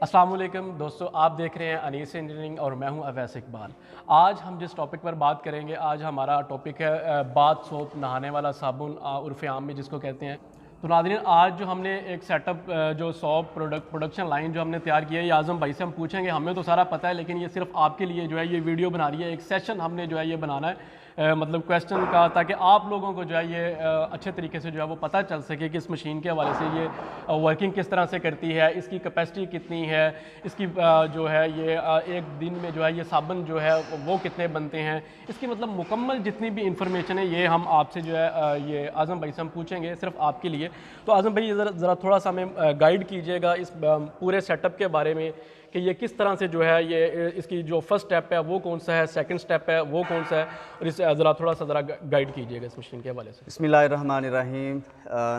अस्सलाम वालेकुम दोस्तों, आप देख रहे हैं अनीस इंजीनियरिंग और मैं हूं अवैस इकबाल। आज हम जिस टॉपिक पर बात करेंगे, आज हमारा टॉपिक है बाथ सोप, नहाने वाला साबुन उर्फ़ आम में जिसको कहते हैं। तो नाज़रीन, आज जो हमने एक सेटअप जो सोप प्रोडक्शन लाइन जो हमने तैयार किया है, ये आज़म भाई से हम पूछेंगे। हमें तो सारा पता है, लेकिन ये सिर्फ आपके लिए जो है ये वीडियो बना रही है। एक सेशन हमने जो है ये बनाना है मतलब क्वेश्चन का, ताकि आप लोगों को जो है ये अच्छे तरीके से जो है वो पता चल सके कि इस मशीन के हवाले से ये वर्किंग किस तरह से करती है, इसकी कैपेसिटी कितनी है, इसकी जो है ये एक दिन में जो है ये साबुन जो है वो कितने बनते हैं, इसकी मतलब मुकम्मल जितनी भी इंफॉर्मेशन है ये हम आपसे जो है ये आज़म भाई से हम पूछेंगे सिर्फ आपके लिए। तो आज़म भाई ज़रा थोड़ा सा हमें गाइड कीजिएगा इस पूरे सेटअप के बारे में कि ये किस तरह से जो है ये इसकी जो फर्स्ट स्टेप है वो कौन सा है, सेकंड स्टेप है वो कौन सा है, और इसे थोड़ा सा गाइड कीजिएगा इस मशीन के हवाले से। बिस्मिल्लाहिर्रहमानिर्रहीम।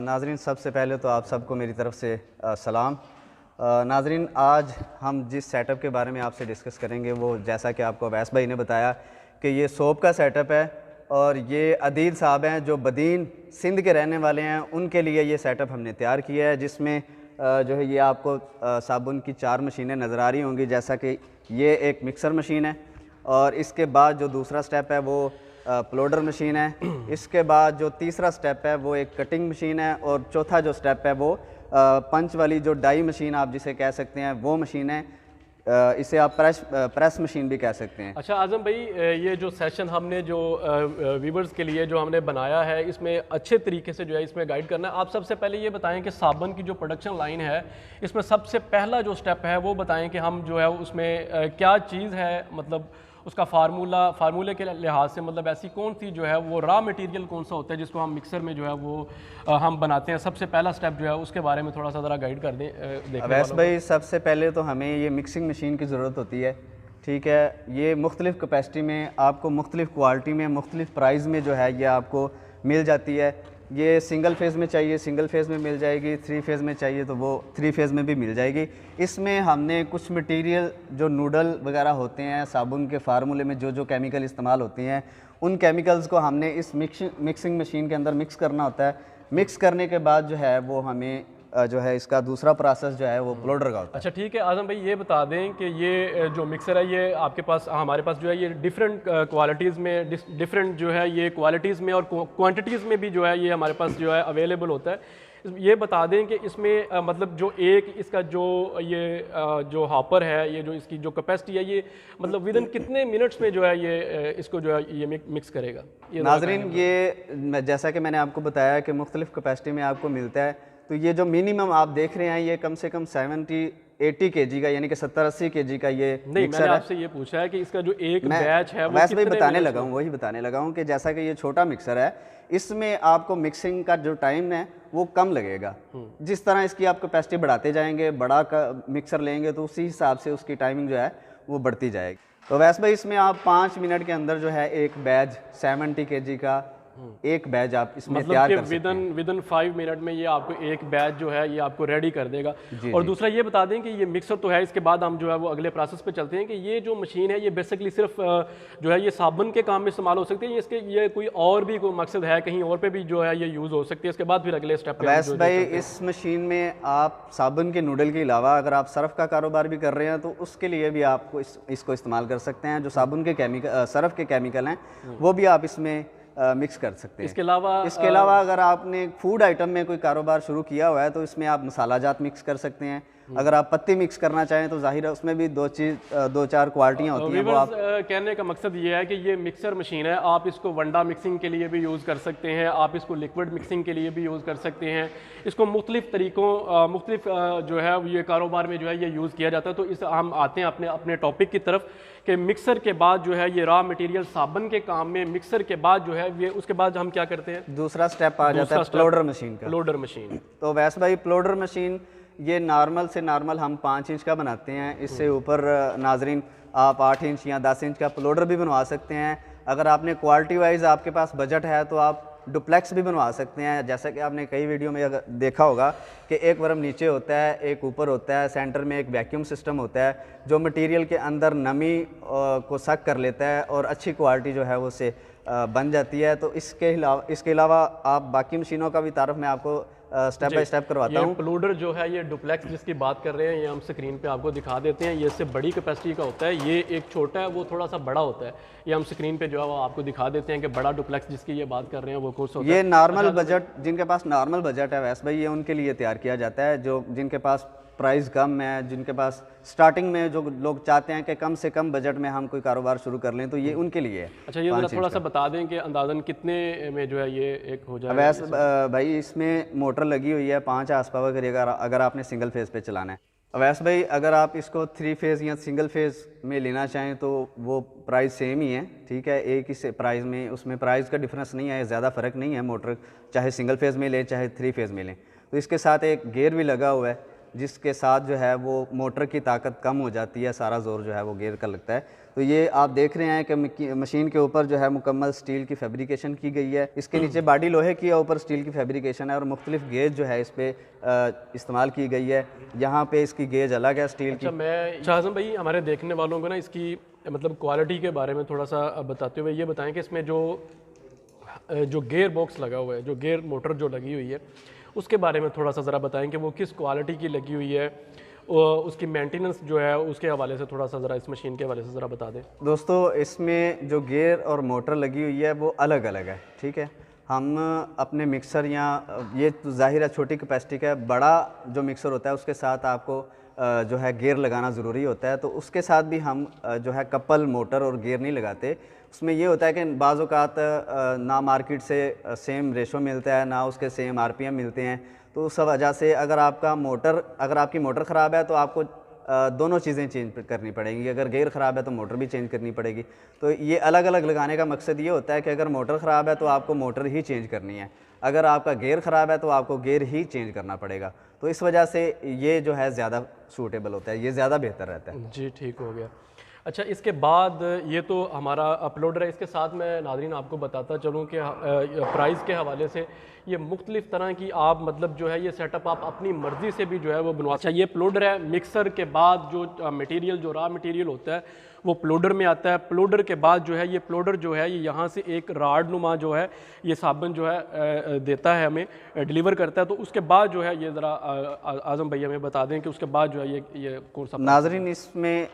नाज़रीन, सबसे पहले तो आप सबको मेरी तरफ से सलाम। नाज़रीन, आज हम जिस सेटअप के बारे में आपसे डिस्कस करेंगे वो, जैसा कि आपको अवैस भाई ने बताया कि ये सोप का सेटअप है, और ये अदील साहब हैं जो बदीन सिंध के रहने वाले हैं, उनके लिए ये सेटअप हमने तैयार किया है, जिसमें जो है ये आपको साबुन की 4 मशीनें नज़र आ रही होंगी। जैसा कि ये एक मिक्सर मशीन है, और इसके बाद जो दूसरा स्टेप है वो प्लोडर मशीन है। इसके बाद जो तीसरा स्टेप है वो एक कटिंग मशीन है, और चौथा जो स्टेप है वो पंच वाली जो डाई मशीन आप जिसे कह सकते हैं वो मशीन है। इसे आप प्रेस मशीन भी कह सकते हैं। अच्छा आज़म भाई, ये जो सेशन हमने जो व्यूवर्स के लिए जो हमने बनाया है, इसमें अच्छे तरीके से जो है इसमें गाइड करना है। आप सबसे पहले ये बताएं कि साबुन की जो प्रोडक्शन लाइन है, इसमें सबसे पहला जो स्टेप है वो बताएं कि हम जो है उसमें क्या चीज़ है, मतलब उसका फार्मूले के लिहाज से, मतलब ऐसी कौन सी जो है वो रॉ मटेरियल कौन सा होता है जिसको हम मिक्सर में जो है वो हम बनाते हैं। सबसे पहला स्टेप जो है उसके बारे में थोड़ा सा ज़रा गाइड कर दें। अवैस भाई, सबसे पहले तो हमें ये मिक्सिंग मशीन की ज़रूरत होती है, ठीक है। ये मुख्तलिफ़ कैपेसिटी में आपको मुख्तलिफ़ क्वालिटी में मुख्तलिफ़ प्राइस में जो है ये आपको मिल जाती है। ये सिंगल फेज़ में चाहिए सिंगल फेज़ में मिल जाएगी, 3 फेज़ में चाहिए तो वो 3 फेज़ में भी मिल जाएगी। इसमें हमने कुछ मटेरियल जो नूडल वगैरह होते हैं साबुन के फार्मूले में, जो केमिकल इस्तेमाल होते हैं, उन केमिकल्स को हमने इस मिक्सिंग मशीन के अंदर मिक्स करना होता है। मिक्स करने के बाद जो है वो हमें जो है इसका दूसरा प्रोसेस जो है वो प्लोडर का होता है। अच्छा ठीक है आज़म भाई, ये बता दें कि ये जो मिक्सर है ये आपके पास, हमारे पास जो है ये डिफरेंट क्वालिटीज़ में, डिफरेंट जो है ये क्वालिटीज़ में और क्वांटिटीज़ में भी जो है ये हमारे पास जो है अवेलेबल होता है। ये बता दें कि इसमें मतलब जो एक इसका जो ये जो हॉपर है, ये जो इसकी जो कैपेसिटी है, ये मतलब विद इन कितने मिनट्स में जो है ये इसको जो है ये मिक्स करेगा। नाजरीन, ये जैसा कि मैंने आपको बताया कि मुख्तलिफ़ कैपेसिटी में आपको मिलता है, तो ये जो मिनिमम आप देख रहे हैं ये कम से कम 70-80 kg का, यानी कि 70-80 kg का ये नहीं, मैंने आपसे ये पूछा है कि इसका जो एक बैच है वो वैसे वही बताने लगा हूँ कि जैसा कि ये छोटा मिक्सर है, इसमें आपको मिक्सिंग का जो टाइम है वो कम लगेगा। जिस तरह इसकी आप कैपेसिटी बढ़ाते जाएंगे, बड़ा मिक्सर लेंगे तो उसी हिसाब से उसकी टाइमिंग जो है वो बढ़ती जाएगी। तो वैसे भाई, इसमें आप 5 मिनट के अंदर जो है एक बैच 70 kg का एक बैच आप इसमें तैयार कर सकते हैं। विद इन 5 मिनट में ये आपको एक बैच जो है ये आपको रेडी कर देगा। और दूसरा ये बता दें कि ये मिक्सर तो है, इसके बाद हम जो है वो अगले प्रोसेस पे चलते हैं कि ये जो मशीन है ये बेसिकली सिर्फ जो है ये साबुन के काम में इस्तेमाल हो सकती है, इसके ये कोई और भी कोई मकसद है, कहीं और पे भी जो है ये यूज़ हो सकती है। इसके बाद फिर अगले स्टेप पे वैसे भाई, इस मशीन में आप साबुन के नूडल के अलावा अगर आप सर्फ का कारोबार भी कर रहे हैं तो उसके लिए भी आपको इसको इस्तेमाल कर सकते हैं। जो साबुन के केमिकल, सर्फ के केमिकल हैं, वो भी आप इसमें मिक्स कर सकते हैं। इसके अलावा अगर आपने फूड आइटम में कोई कारोबार शुरू किया हुआ है तो इसमें आप मसाला जात मिक्स कर सकते हैं। अगर आप पत्ती मिक्स करना चाहें तो जाहिर है उसमें भी 2-4 क्वालिटियाँ होती हैं। वो आप कहने का मकसद ये है कि ये मिक्सर मशीन है, आप इसको वंडा मिक्सिंग के लिए भी यूज़ कर सकते हैं, आप इसको लिक्विड मिक्सिंग के लिए भी यूज़ कर सकते हैं। इसको मुख्तलिफ तरीक़ों मुख्तलिफ जो है ये कारोबार में जो है ये यूज़ किया जाता है। तो इस हम आते हैं अपने टॉपिक की तरफ कि मिक्सर के बाद जो है ये रॉ मटेरियल साबुन के काम में, मिक्सर के बाद जो है ये उसके बाद हम क्या करते हैं, दूसरा स्टेप आ जाता है प्लोडर मशीन का। प्लोडर मशीन, तो वैसे भाई प्लोडर मशीन ये नॉर्मल से नॉर्मल हम 5 इंच का बनाते हैं। इससे ऊपर नाजरीन आप 8 इंच या 10 इंच का प्लोडर भी बनवा सकते हैं। अगर आपने क्वालिटी वाइज आपके पास बजट है तो आप डुप्लेक्स भी बनवा सकते हैं। जैसा कि आपने कई वीडियो में अगर देखा होगा कि एक वर्म नीचे होता है, एक ऊपर होता है, सेंटर में एक वैक्यूम सिस्टम होता है जो मटेरियल के अंदर नमी को सक कर लेता है और अच्छी क्वालिटी जो है वो उसे बन जाती है। तो इसके अलावा आप बाकी मशीनों का भी तारुफ मैं आपको स्टेप बाय स्टेप करवाता हूँ। प्लूडर जो है ये डुप्लेक्स जिसकी बात कर रहे हैं, ये हम स्क्रीन पे आपको दिखा देते हैं। ये इससे बड़ी कैपेसिटी का होता है, ये एक छोटा है वो थोड़ा सा बड़ा होता है। ये हम स्क्रीन पे जो है वो आपको दिखा देते हैं कि बड़ा डुप्लेक्स जिसकी ये बात कर रहे हैं वो कोर्स होता है। ये नॉर्मल बजट, जिनके पास नॉर्मल बजट है वैसे भाई, ये उनके लिए तैयार किया जाता है। जो जिनके पास प्राइस कम है, जिनके पास स्टार्टिंग में जो लोग चाहते हैं कि कम से कम बजट में हम कोई कारोबार शुरू कर लें, तो ये उनके लिए है। अच्छा, ये थोड़ा सा बता दें कि अंदाज़न कितने में जो है ये एक हो जाए। वैसे भाई इसमें मोटर लगी हुई है 5 हार्स पावर की, अगर आपने सिंगल फेज़ पे चलाना है। वैसे भाई अगर आप इसको 3 फेज़ या सिंगल फेज़ में लेना चाहें तो वो प्राइस सेम ही है, ठीक है। एक ही से प्राइस में, उसमें प्राइस का डिफरेंस नहीं है, ज़्यादा फ़र्क नहीं है। मोटर चाहे सिंगल फेज़ में लें चाहे 3 फेज़ में लें। तो इसके साथ एक गेयर भी लगा हुआ है, जिसके साथ जो है वो मोटर की ताकत कम हो जाती है, सारा जोर जो है वो गेयर का लगता है। तो ये आप देख रहे हैं कि मशीन के ऊपर जो है मुकम्मल स्टील की फैब्रिकेशन की गई है। इसके नीचे बॉडी लोहे की है, ऊपर स्टील की फैब्रिकेशन है और मुख्तलिफ गेज जो है इस पर इस्तेमाल की गई है। यहाँ पे इसकी गेज अलग है स्टील की। अच्छा, मैं शाहजम भाई हमारे देखने वालों को ना इसकी मतलब क्वालिटी के बारे में थोड़ा सा बताते हुए ये बताएं कि इसमें जो गेयर बॉक्स लगा हुआ है, जो गेयर मोटर जो लगी हुई है, उसके बारे में थोड़ा सा ज़रा बताएं कि वो किस क्वालिटी की लगी हुई है, उसकी मेंटेनेंस जो है उसके हवाले से थोड़ा सा ज़रा इस मशीन के हवाले से ज़रा बता दें। दोस्तों इसमें जो गेयर और मोटर लगी हुई है वो अलग अलग है, ठीक है। हम अपने मिक्सर या ये तो ज़ाहिर है छोटी कैपेसिटी का, बड़ा जो मिक्सर होता है उसके साथ आपको जो है गेयर लगाना ज़रूरी होता है। तो उसके साथ भी हम जो है कपल मोटर और गेयर नहीं लगाते। उसमें ये होता है कि बाज़ औक़ात ना मार्केट से सेम रेशो मिलता है, ना उसके सेम आरपीएम मिलते हैं। तो उस वजह से अगर आपकी मोटर ख़राब है तो आपको दोनों चीज़ें चेंज करनी पड़ेंगी। अगर गेयर ख़राब है तो मोटर भी चेंज करनी पड़ेगी। तो ये अलग अलग लगाने का मकसद ये होता है कि अगर मोटर ख़राब है तो आपको मोटर ही चेंज करनी है, अगर आपका गेयर ख़राब है तो आपको गेयर ही चेंज करना पड़ेगा। तो इस वजह से ये जो है ज़्यादा सूटेबल होता है, ये ज़्यादा बेहतर रहता है। जी ठीक हो गया। अच्छा, इसके बाद ये तो हमारा अपलोडर है। इसके साथ मैं नाज़रीन आपको बताता चलूँ कि प्राइस के हवाले से ये मुख्तलिफ़ तरह की आप मतलब जो है ये सेटअप आप अपनी मर्ज़ी से भी जो है वो बनवा। अच्छा, ये प्लोडर है। मिक्सर के बाद जो मटेरियल, जो रॉ मटेरियल होता है वो प्लोडर में आता है। प्लोडर के बाद जो है ये प्लोडर जो है ये यहाँ से एक राड नुमा जो है ये साबुन जो है देता है, हमें डिलीवर करता है। तो उसके बाद जो है ये ज़रा आज़म भैया हमें बता दें कि उसके बाद जो है ये कौन सा। नाज़रीन इसमें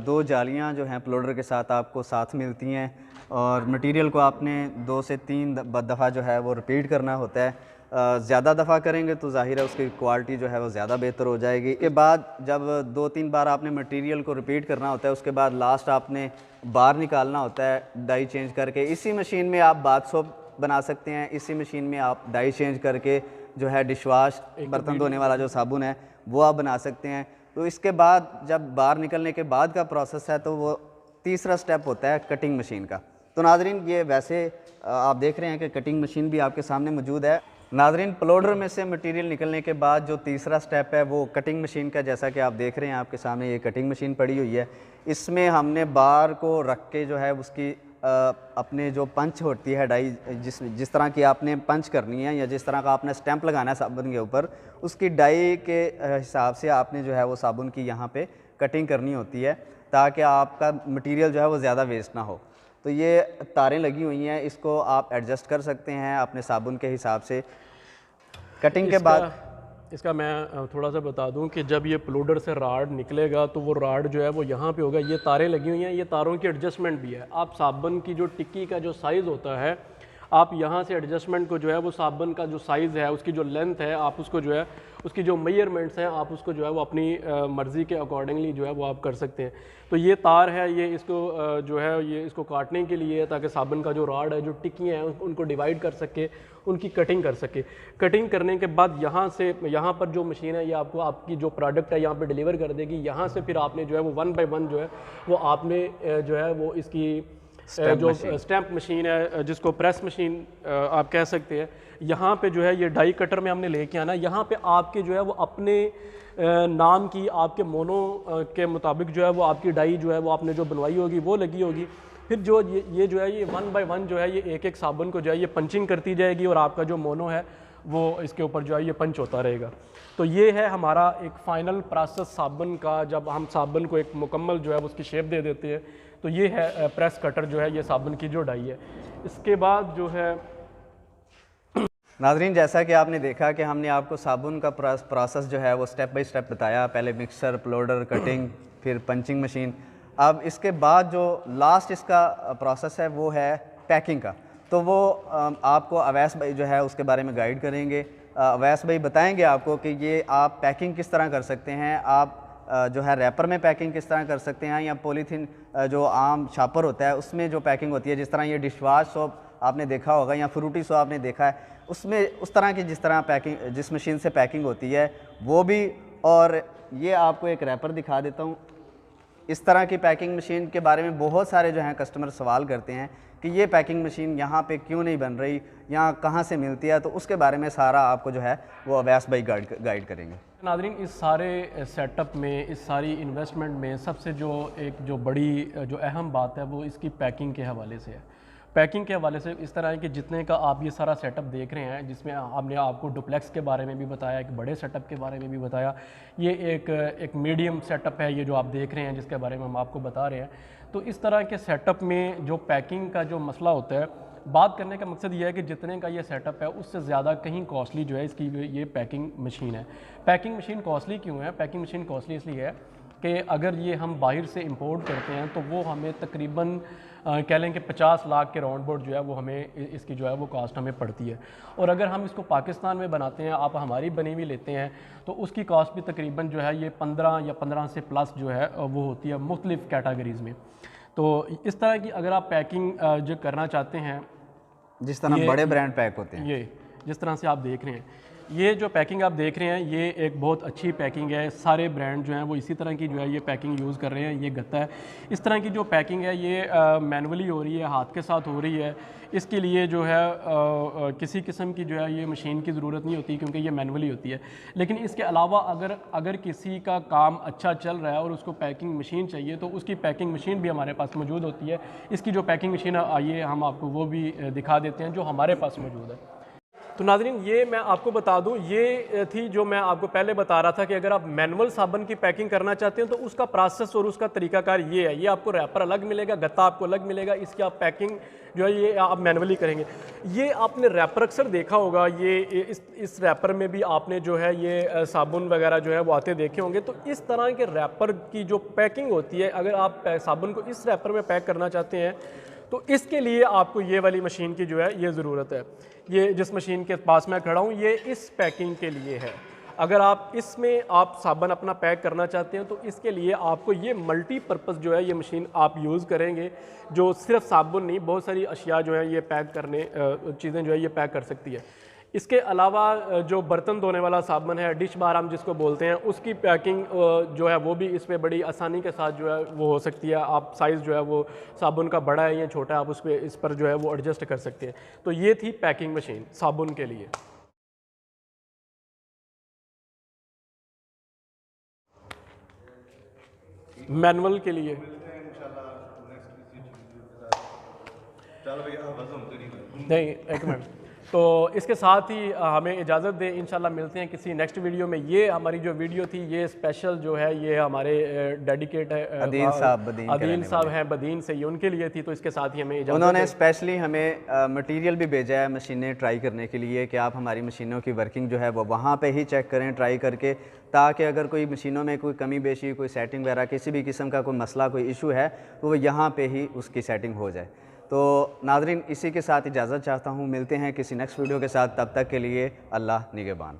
2 जालियाँ जो हैं प्लोडर के साथ आपको साथ मिलती हैं और मटेरियल को आपने 2 से 3 दफ़ा जो है वो रिपीट करना होता है। ज़्यादा दफ़ा करेंगे तो ज़ाहिर है उसकी क्वालिटी जो है वो ज़्यादा बेहतर हो जाएगी। इसके बाद जब 2-3 बार आपने मटेरियल को रिपीट करना होता है, उसके बाद लास्ट आपने बाहर निकालना होता है डाई चेंज करके। इसी मशीन में आप बाथ सोप बना सकते हैं, इसी मशीन में आप डाई चेंज करके जो है डिशवाश बर्तन धोने वाला जो साबुन है वो आप बना सकते हैं। तो इसके बाद जब बाहर निकलने के बाद का प्रोसेस है तो वो तीसरा स्टेप होता है कटिंग मशीन का। तो नाज़रीन ये वैसे आप देख रहे हैं कि कटिंग मशीन भी आपके सामने मौजूद है। नाज़रीन प्लोडर में से मटेरियल निकलने के बाद जो तीसरा स्टेप है वो कटिंग मशीन का, जैसा कि आप देख रहे हैं आपके सामने ये कटिंग मशीन पड़ी हुई है। इसमें हमने बार को रख के जो है उसकी अपने जो पंच होती है डाई, जिस तरह की आपने पंच करनी है या जिस तरह का आपने स्टैंप लगाना है साबुन के ऊपर, उसकी डाई के हिसाब से आपने जो है वो साबुन की यहाँ पे कटिंग करनी होती है ताकि आपका मटेरियल जो है वो ज़्यादा वेस्ट ना हो। तो ये तारें लगी हुई हैं, इसको आप एडजस्ट कर सकते हैं अपने साबुन के हिसाब से। कटिंग के बाद इसका मैं थोड़ा सा बता दूं कि जब ये प्लोडर से राड निकलेगा तो वो राड जो है वो यहाँ पे होगा। ये तारें लगी हुई हैं, ये तारों की एडजस्टमेंट भी है। आप साबुन की जो टिक्की का जो साइज़ होता है, आप यहाँ से एडजस्टमेंट को जो है वो साबुन का जो साइज़ है, उसकी जो लेंथ है, आप उसको जो है उसकी जो मेजरमेंट्स हैं आप उसको जो है वो अपनी मर्ज़ी के अकॉर्डिंगली जो है वो आप कर सकते हैं। तो ये तार है, ये इसको जो है ये इसको काटने के लिए ताकि साबुन का जो राड है, जो टिक्कियाँ हैं उनको डिवाइड कर सके, उनकी कटिंग कर सके। कटिंग करने के बाद यहाँ से यहाँ पर जो मशीन है ये आपको आपकी जो प्रोडक्ट है यहाँ पे डिलीवर कर देगी। यहाँ से फिर आपने जो है वो 1 बाय 1 जो है वो आपने जो है वो इसकी जो स्टैम्प मशीन है, जिसको प्रेस मशीन आप कह सकते हैं, यहाँ पे जो है ये डाई कटर में हमने लेके आना। यहाँ पे आपके जो है वो अपने नाम की, आपके मोनो के मुताबिक जो है वो आपकी डाई जो है वो आपने जो बनवाई होगी वो लगी होगी। फिर जो ये जो है ये 1 बाय 1 जो है ये एक साबुन को जो है ये पंचिंग करती जाएगी और आपका जो मोनो है वो इसके ऊपर जो है ये पंच होता रहेगा। तो ये है हमारा एक फ़ाइनल प्रोसेस साबुन का। जब हम साबुन को एक मुकम्मल जो है उसकी शेप दे देते हैं तो ये है प्रेस कटर जो है ये साबुन की जो डाई है। इसके बाद जो है नाज़रीन, जैसा कि आपने देखा कि हमने आपको साबुन का प्रोसेस जो है वो स्टेप बाय स्टेप बताया। पहले मिक्सर, प्लोडर, कटिंग, फिर पंचिंग मशीन। अब इसके बाद जो लास्ट इसका प्रोसेस है वो है पैकिंग का। तो वो आपको अवैस भाई जो है उसके बारे में गाइड करेंगे। अवैस भाई बताएंगे आपको कि ये आप पैकिंग किस तरह कर सकते हैं, आप जो है रैपर में पैकिंग किस तरह कर सकते हैं, या पॉलीथीन जो आम शापर होता है उसमें जो पैकिंग होती है, जिस तरह ये डिशवाश सोप आपने देखा होगा या फ्रूटी सोप आपने देखा है, उसमें उस तरह की जिस तरह पैकिंग, जिस मशीन से पैकिंग होती है वो भी। और ये आपको एक रैपर दिखा देता हूँ। इस तरह की पैकिंग मशीन के बारे में बहुत सारे जो हैं कस्टमर सवाल करते हैं कि ये पैकिंग मशीन यहाँ पे क्यों नहीं बन रही, यहाँ कहाँ से मिलती है, तो उसके बारे में सारा आपको जो है वो अवैस भाई गाइड करेंगे। नाज़रीन, इस सारे सेटअप में, इस सारी इन्वेस्टमेंट में सबसे जो बड़ी जो अहम बात है वो इसकी पैकिंग के हवाले से है। पैकिंग के हवाले से इस तरह है कि जितने का आप ये सारा सेटअप देख रहे हैं, जिसमें हमने आपको डुप्लेक्स के बारे में भी बताया, एक बड़े सेटअप के बारे में भी बताया, ये एक मीडियम सेटअप है ये जो आप देख रहे हैं, जिसके बारे में हम आपको बता रहे हैं। तो इस तरह के सेटअप में जो पैकिंग का जो मसला होता है, बात करने का मकसद ये है कि जितने का ये सेटअप है उससे ज़्यादा कहीं कॉस्टली जो है इसकी ये पैकिंग मशीन है। पैकिंग मशीन कॉस्टली क्यों है? पैकिंग मशीन कॉस्टली इसलिए है कि अगर ये हम बाहर से इंपोर्ट करते हैं तो वो हमें तकरीबन कह लें कि 50 लाख के राउंड बोर्ड जो है वो हमें इसकी जो है वो कॉस्ट हमें पड़ती है। और अगर हम इसको पाकिस्तान में बनाते हैं, आप हमारी बनी हुई लेते हैं, तो उसकी कॉस्ट भी तकरीबन जो है ये 15 या 15 से प्लस जो है वो होती है मुख्तलिफ़ कैटेगरीज़ में। तो इस तरह की अगर आप पैकिंग जो करना चाहते हैं, जिस तरह बड़े ब्रांड पैक होते हैं, ये जिस तरह से आप देख रहे हैं, ये जो पैकिंग आप देख रहे हैं ये एक बहुत अच्छी पैकिंग है। सारे ब्रांड जो हैं वो इसी तरह की जो है ये पैकिंग यूज़ कर रहे हैं। ये गत्ता है, इस तरह की जो पैकिंग है ये मैनुअली हो रही है, हाथ के साथ हो रही है। इसके लिए जो है किसी किस्म की जो है ये मशीन की ज़रूरत नहीं होती क्योंकि ये मैनुअली होती है। लेकिन इसके अलावा अगर किसी का काम अच्छा चल रहा है और उसको पैकिंग मशीन चाहिए तो उसकी पैकिंग मशीन भी हमारे पास मौजूद होती है। इसकी जो पैकिंग मशीन है, आइए हम आपको वो भी दिखा देते हैं जो हमारे पास मौजूद है। तो नाज़रीन, ये मैं आपको बता दूं, ये थी जो मैं आपको पहले बता रहा था कि अगर आप मैनुअल साबुन की पैकिंग करना चाहते हैं तो उसका प्रोसेस और उसका तरीकाकार ये है। ये आपको रैपर अलग मिलेगा, गत्ता आपको अलग मिलेगा, इसकी आप पैकिंग जो है ये आप मैनुअली करेंगे। ये आपने रैपर अक्सर देखा होगा, ये इस रैपर में भी आपने जो है ये साबुन वगैरह जो है वो आते देखे होंगे। तो इस तरह के रैपर की जो पैकिंग होती है, अगर आप साबुन को इस रैपर में पैक करना चाहते हैं तो इसके लिए आपको ये वाली मशीन की जो है ये ज़रूरत है। ये जिस मशीन के पास मैं खड़ा हूँ ये इस पैकिंग के लिए है। अगर आप इसमें आप साबुन अपना पैक करना चाहते हैं तो इसके लिए आपको ये मल्टीपर्पज़ जो है ये मशीन आप यूज़ करेंगे, जो सिर्फ साबुन नहीं, बहुत सारी अशिया जो है ये पैक करने चीज़ें जो है ये पैक कर सकती है। इसके अलावा जो बर्तन धोने वाला साबुन है, डिश बार हम जिसको बोलते हैं, उसकी पैकिंग जो है वो भी इसमें बड़ी आसानी के साथ जो है वो हो सकती है। आप साइज़ जो है वो साबुन का बड़ा है या छोटा है, आप इस पर जो है वो एडजस्ट कर सकते हैं। तो ये थी पैकिंग मशीन साबुन के लिए। मैनुअल के लिए नहीं, एक मिनट। तो इसके साथ ही हमें इजाज़त दें, इंशाल्लाह मिलते हैं किसी नेक्स्ट वीडियो में। ये हमारी जो वीडियो थी ये स्पेशल जो है ये हमारे डेडिकेट है अदील साहब हैं बदीन से, ये उनके लिए थी। तो इसके साथ ही हमें इजाज़त, उन्होंने स्पेशली हमें मटेरियल भी भेजा है मशीनें ट्राई करने के लिए कि आप हमारी मशीनों की वर्किंग जो है वो वहाँ पे ही चेक करें ट्राई करके, ताकि अगर कोई मशीनों में कोई कमी बेशी, कोई सेटिंग वगैरह, किसी भी किस्म का कोई मसला, कोई इशू है तो वो यहाँ पे ही उसकी सेटिंग हो जाए। तो नाज़रीन, इसी के साथ इजाज़त चाहता हूँ, मिलते हैं किसी नेक्स्ट वीडियो के साथ, तब तक के लिए अल्लाह निगहबान।